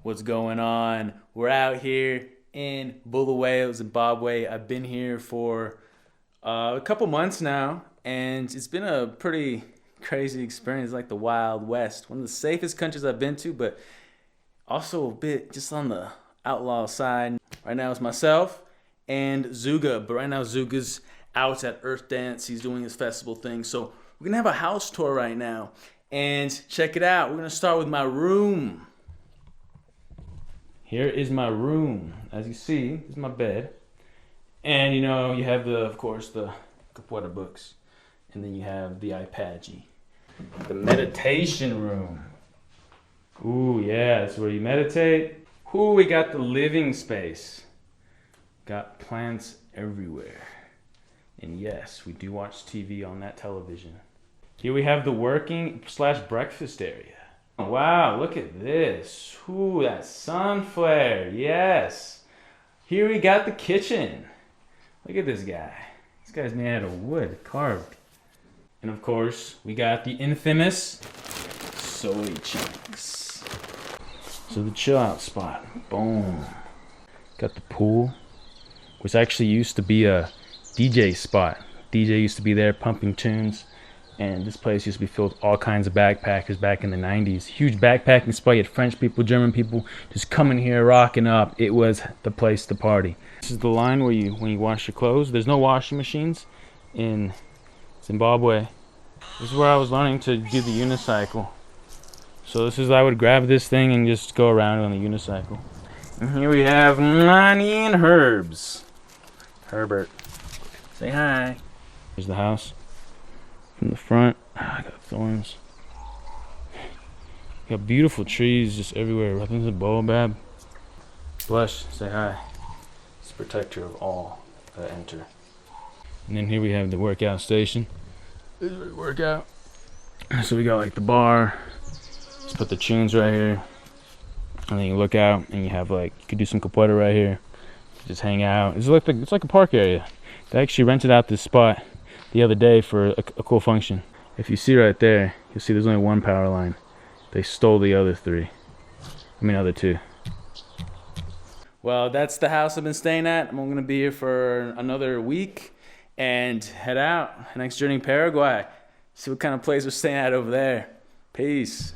What's going on? We're out here in Bulawayo, Zimbabwe. I've been here for a couple months now, and it's been a pretty crazy experience, like the Wild West. One of the safest countries I've been to, but also a bit just on the outlaw side. Right now it's myself and Zuga, but right now Zuga's out at Earth Dance. He's doing his festival thing. So we're gonna have a house tour right now. And check it out. We're gonna start with my room. Here is my room. As you see, this is my bed. And you know, you have of course, the Capoeira books. And then you have the iPad-G. The meditation room. Ooh, yeah, that's where you meditate. Ooh, we got the living space. Got plants everywhere. And yes, we do watch TV on that television. Here we have the working/breakfast area. Wow, look at this. Ooh, that sun flare, yes. Here we got the kitchen. Look at this guy. This guy's made out of wood, carved. And of course, we got the infamous soy chunks. So the chill out spot, boom. Got the pool, which actually used to be a DJ spot. DJ used to be there pumping tunes. And this place used to be filled with all kinds of backpackers back in the 90s. Huge backpacking spot. You had French people, German people just coming here, rocking up. It was the place to party. This is the line where when you wash your clothes. There's no washing machines in Zimbabwe. This is where I was learning to do the unicycle. So I would grab this thing and just go around on the unicycle. And here we have Nani and Herbs. Herbert, say hi. Here's the house. From the front, I got thorns. Got beautiful trees just everywhere. I think it's a baobab. Blush, say hi. It's a protector of all that enter. And then here we have the workout station. This is where we work out. So we got like the bar. Just put the tunes right here. And then you look out and you have you could do some capoeira right here. Just hang out. It's like a park area. They actually rented out this spot the other day for a cool function. If you see right there, you'll see there's only one power line. They stole the other other two. Well, that's the house I've been staying at. I'm gonna be here for another week and head out. Next journey, Paraguay. See what kind of place we're staying at over there. Peace.